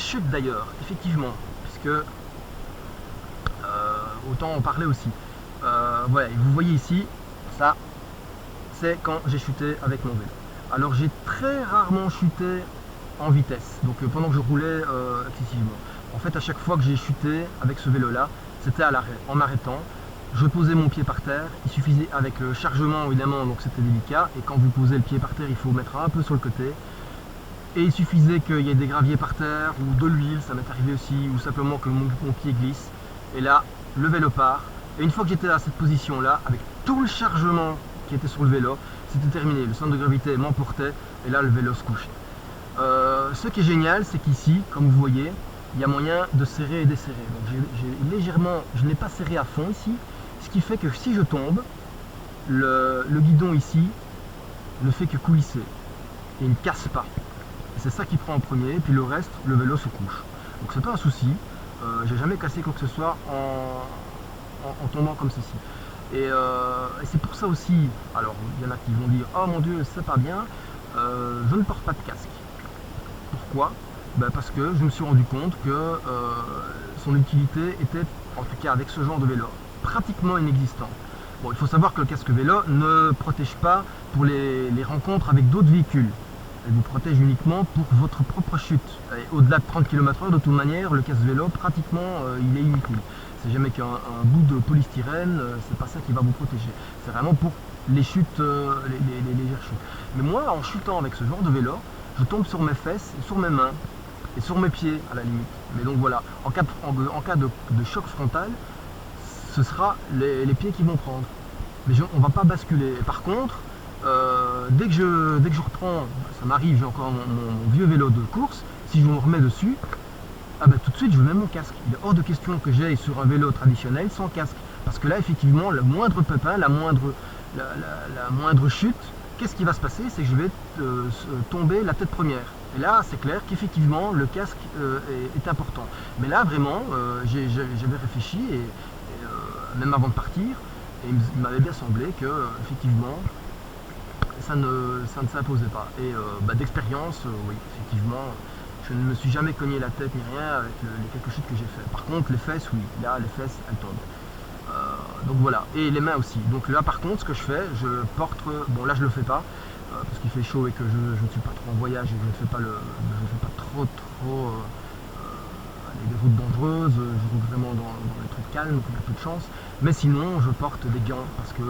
chutes d'ailleurs, effectivement, puisque autant en parler aussi. Voilà, vous voyez ici, ça, c'est quand j'ai chuté avec mon vélo. Alors j'ai très rarement chuté en vitesse, donc pendant que je roulais excessivement. En fait, à chaque fois que j'ai chuté avec ce vélo-là, c'était à l'arrêt. En m'arrêtant, je posais mon pied par terre. Il suffisait, avec le chargement évidemment, donc c'était délicat. Et quand vous posez le pied par terre, il faut mettre un peu sur le côté. Et il suffisait qu'il y ait des graviers par terre ou de l'huile, ça m'est arrivé aussi, ou simplement que mon pied glisse. Et là, le vélo part. Et une fois que j'étais à cette position-là, avec tout le chargement qui était sur le vélo, c'était terminé. Le centre de gravité m'emportait et là, le vélo se couchait. Ce qui est génial, c'est qu'ici, comme vous voyez, il y a moyen de serrer et desserrer. Donc j'ai légèrement, je ne l'ai pas serré à fond ici, ce qui fait que si je tombe, le guidon ici ne fait que coulisser et il ne casse pas. C'est ça qui prend en premier, et puis le reste, le vélo se couche. Donc c'est pas un souci, j'ai jamais cassé quoi que ce soit en tombant comme ceci. Et c'est pour ça aussi, alors il y en a qui vont dire « Oh mon Dieu, c'est pas bien, je ne porte pas de casque ». Pourquoi? Parce que je me suis rendu compte que son utilité était, en tout cas avec ce genre de vélo, pratiquement inexistante. Bon, il faut savoir que le casque vélo ne protège pas pour les rencontres avec d'autres véhicules. Elle vous protège uniquement pour votre propre chute. Au-delà de 30 km/h, de toute manière, le casque vélo, pratiquement, il est inutile. C'est jamais qu'un bout de polystyrène, c'est pas ça qui va vous protéger. C'est vraiment pour les chutes, les légères chutes. Mais moi, en chutant avec ce genre de vélo, je tombe sur mes fesses, sur mes mains et sur mes pieds à la limite. Mais donc voilà, en cas de choc frontal, ce sera les pieds qui vont prendre. Mais on ne va pas basculer. Par contre, dès que je reprends, ça m'arrive, j'ai encore mon vieux vélo de course, si je me remets dessus, tout de suite je mets mon casque. Il est hors de question que j'aille sur un vélo traditionnel sans casque. Parce que là, effectivement, le moindre pépin, la moindre chute, qu'est-ce qui va se passer? C'est que je vais tomber la tête première. Et là, c'est clair qu'effectivement, le casque est important. Mais là, vraiment, j'avais réfléchi, et même avant de partir, et il m'avait bien semblé que, effectivement, ça ne s'imposait pas. Et d'expérience, oui, effectivement, je ne me suis jamais cogné la tête ni rien avec les quelques chutes que j'ai fait. Par contre, les fesses, oui, là, les fesses, elles tombent. Donc voilà, et les mains aussi. Donc là, par contre, ce que je fais, je porte, bon là je le fais pas, parce qu'il fait chaud et que je ne suis pas trop en voyage et je ne fais pas, trop des routes dangereuses, je roule vraiment dans les trucs calmes, donc il y a peu de chance. Mais sinon, je porte des gants, parce que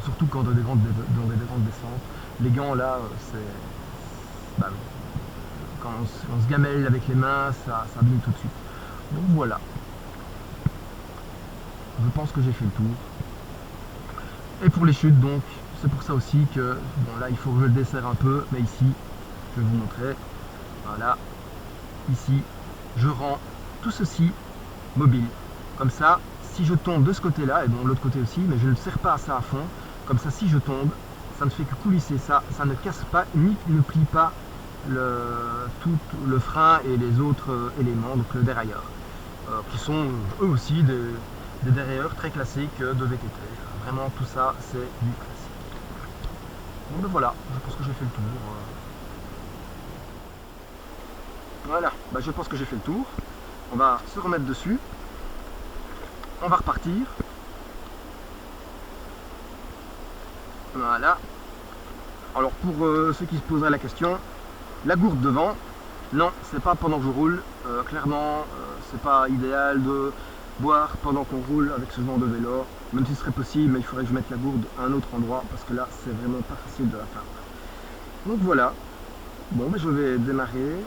surtout quand dans des grandes descentes, les gants là, quand on se gamelle avec les mains, ça abîme tout de suite. Donc voilà. Je pense que j'ai fait le tour. Et pour les chutes, donc, c'est pour ça aussi que, bon là, il faut que je le desserre un peu, mais ici, je vais vous montrer. Voilà. Ici, je rends tout ceci mobile. Comme ça, si je tombe de ce côté-là, et bon, de l'autre côté aussi, mais je ne serre pas ça à fond. Comme ça, si je tombe, ça ne fait que coulisser ça. Ça ne casse pas, ni ne plie pas tout le frein et les autres éléments, donc le dérailleur, qui sont eux aussi des dérailleurs très classiques de VTT. Vraiment, tout ça, c'est du classique. Donc voilà, je pense que j'ai fait le tour. Voilà, je pense que j'ai fait le tour. On va se remettre dessus. On va repartir. Voilà. Alors pour ceux qui se poseraient la question, la gourde devant, non, c'est pas pendant que je roule. Clairement, c'est pas idéal de boire pendant qu'on roule avec ce genre de vélo, même si ce serait possible, mais il faudrait que je mette la gourde à un autre endroit, parce que là, c'est vraiment pas facile de la faire. Donc voilà. Bon, je vais démarrer.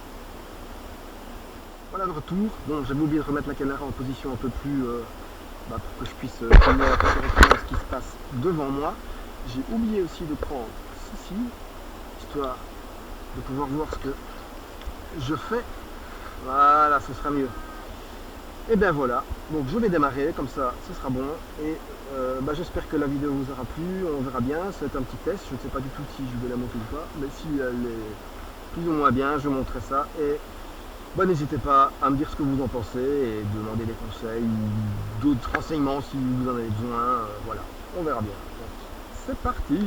Voilà le retour. Bon, j'avais oublié de remettre la caméra en position un peu plus pour que je puisse filmer correctement ce qui se passe devant moi. J'ai oublié aussi de prendre ceci, histoire de pouvoir voir ce que je fais. Voilà, ce sera mieux. Et bien voilà, donc je vais démarrer, comme ça ce sera bon. Et j'espère que la vidéo vous aura plu, on verra bien, c'est un petit test, je ne sais pas du tout si je vais la monter ou pas, mais si elle est plus ou moins bien, je montrerai ça. Et n'hésitez pas à me dire ce que vous en pensez et demander des conseils ou d'autres renseignements si vous en avez besoin. Voilà, on verra bien. C'est parti.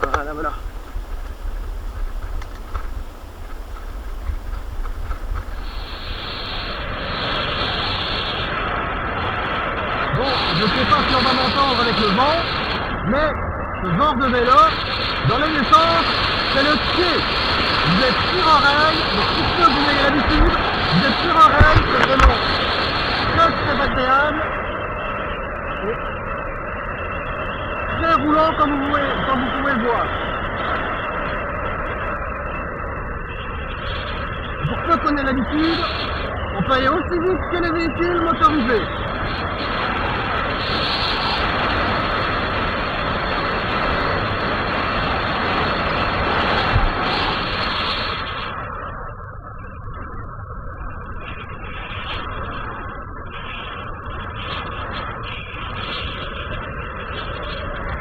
Voilà. ne sais pas si on va m'entendre avec le vent, mais ce genre de vélo, dans les essences, c'est le pied. Vous êtes sur oreille, donc pour ceux que vous avez l'habitude, vous êtes sur oreille, c'est vraiment très très agréable. Et très roulant comme vous pouvez le voir. Pour ceux qui ont l'habitude, on peut aller aussi vite que les véhicules motorisés.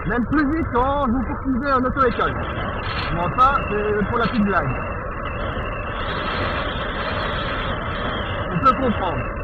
Même plus vite quand vous poursuivez en auto-école. Bon, ça, c'est pour la petite blague. On peut comprendre.